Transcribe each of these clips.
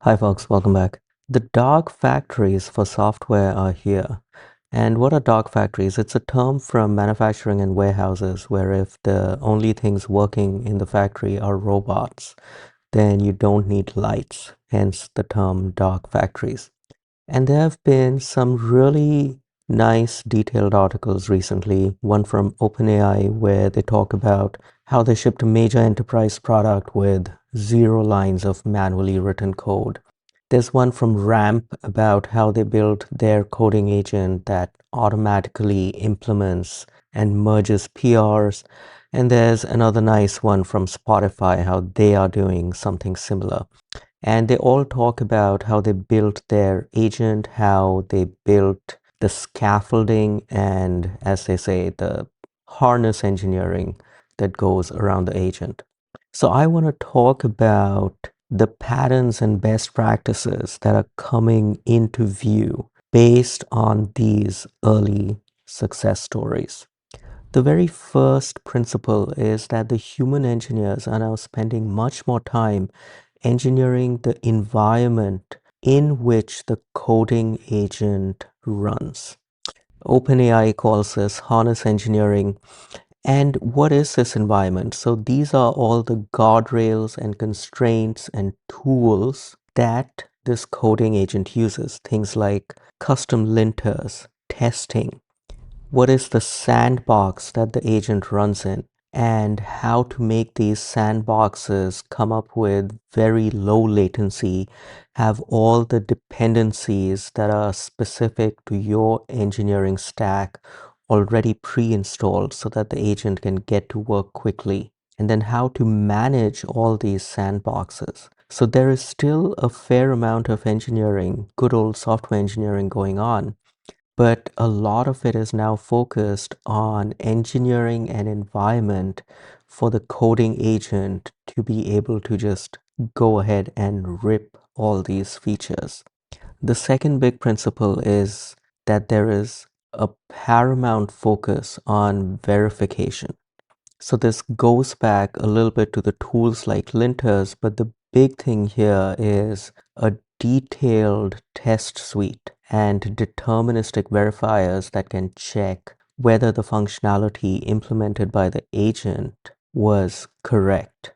Hi folks, welcome back. The dark factories for software are here. And what are dark factories? It's a term from manufacturing and warehouses where if the only things working in the factory are robots, then you don't need lights, hence the term dark factories. And there have been some really nice detailed articles recently, one from OpenAI where they talk about how they shipped a major enterprise product with 0 lines of manually written code. There's one from Ramp about how they built their coding agent that automatically implements and merges PRs. And there's another nice one from Spotify, how they are doing something similar. And they all talk about how they built their agent, how they built the scaffolding, and as they say, the harness engineering that goes around the agent. So I want to talk about the patterns and best practices that are coming into view based on these early success stories. The very first principle is that the human engineers are now spending much more time engineering the environment in which the coding agent runs. OpenAI calls this harness engineering. And what is this environment? So these are all the guardrails and constraints and tools that this coding agent uses. Things like custom linters, testing, what is the sandbox that the agent runs in, and how to make these sandboxes come up with very low latency, have all the dependencies that are specific to your engineering stack already pre-installed so that the agent can get to work quickly, and then how to manage all these sandboxes. So there is still a fair amount of engineering, good old software engineering going on, but a lot of it is now focused on engineering an environment for the coding agent to be able to just go ahead and rip all these features. The second big principle is that there is a paramount focus on verification. So this goes back a little bit to the tools like linters, but the big thing here is a detailed test suite and deterministic verifiers that can check whether the functionality implemented by the agent was correct.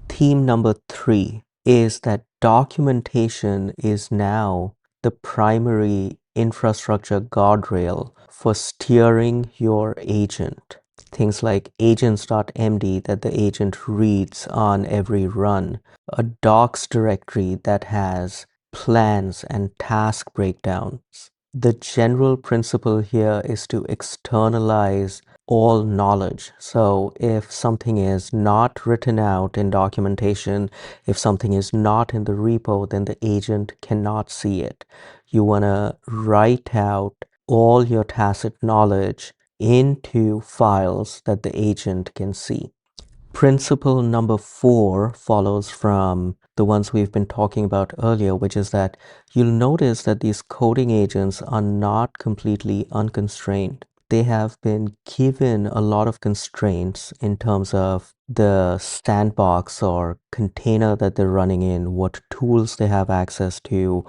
Theme number 3 is that documentation is now the primary infrastructure guardrail for steering your agent. Things like agents.md that the agent reads on every run, a docs directory that has plans and task breakdowns. The general principle here is to externalize all knowledge. So if something is not written out in documentation, if something is not in the repo, then the agent cannot see it. You want to write out all your tacit knowledge into files that the agent can see. Principle number 4 follows from the ones we've been talking about earlier, which is that you'll notice that these coding agents are not completely unconstrained. They have been given a lot of constraints in terms of the sandbox or container that they're running in, what tools they have access to,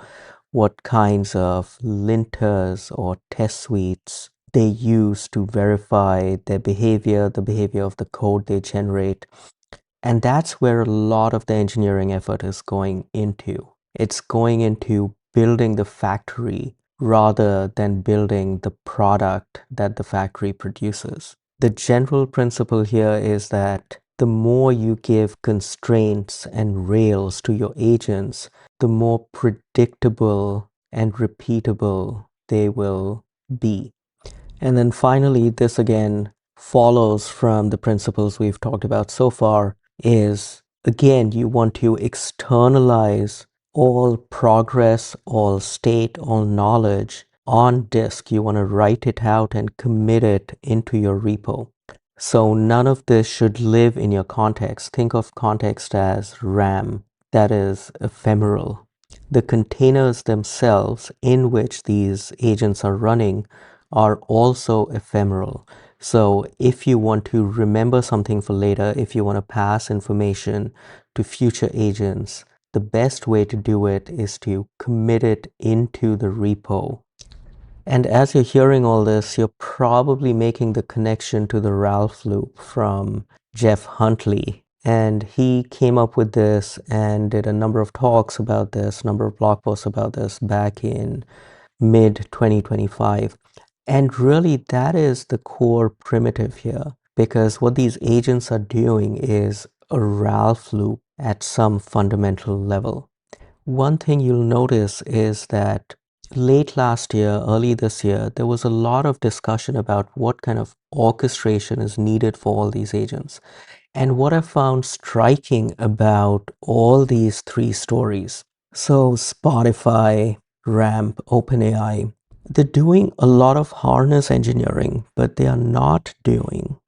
what kinds of linters or test suites they use to verify their behavior, the behavior of the code they generate. And that's where a lot of the engineering effort is going into. It's going into building the factory rather than building the product that the factory produces. The general principle here is that the more you give constraints and rails to your agents, the more predictable and repeatable they will be. And then finally, this again follows from the principles we've talked about so far, is again, you want to externalize all progress, all state, all knowledge on disk. You want to write it out and commit it into your repo. So none of this should live in your context. Think of context as RAM, that is ephemeral. The containers themselves in which these agents are running are also ephemeral. So if you want to remember something for later, if you want to pass information to future agents, the the best way to do it is to commit it into the repo. And as you're hearing all this, you're probably making the connection to the Ralph loop from Jeff Huntley. And he came up with this and did a number of talks about this, number of blog posts about this back in mid 2025. And really, that is the core primitive here, because what these agents are doing is a Ralph loop at some fundamental level. One thing you'll notice is that late last year, early this year, there was a lot of discussion about what kind of orchestration is needed for all these agents. And what I found striking about all these three stories, so Spotify, Ramp, OpenAI, they're doing a lot of harness engineering, but they are not doing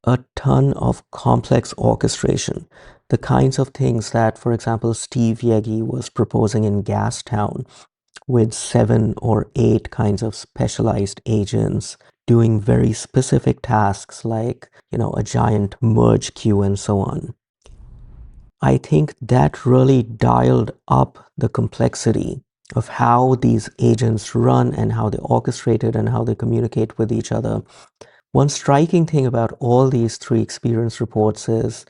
a ton of complex orchestration. The kinds of things that, for example, Steve Yegi was proposing in Gastown with 7 or 8 kinds of specialized agents doing very specific tasks like, a giant merge queue and so on. I think that really dialed up the complexity of how these agents run and how they orchestrate it and how they communicate with each other. One striking thing about all these 3 experience reports is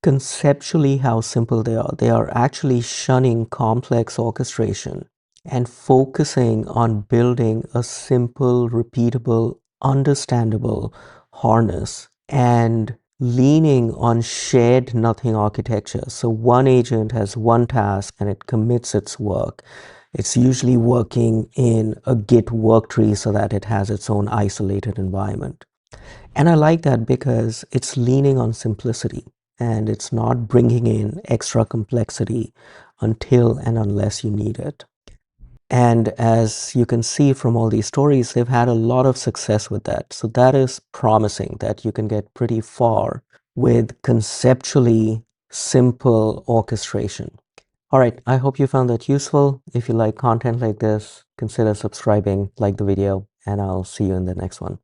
conceptually how simple they are. They are actually shunning complex orchestration and focusing on building a simple, repeatable, understandable harness and leaning on shared nothing architecture. So one agent has one task and it commits its work. It's usually working in a Git work tree so that it has its own isolated environment. And I like that because it's leaning on simplicity and it's not bringing in extra complexity until and unless you need it. And as you can see from all these stories, they've had a lot of success with that. So that is promising that you can get pretty far with conceptually simple orchestration. All right, I hope you found that useful. If you like content like this, consider subscribing, like the video, and I'll see you in the next one.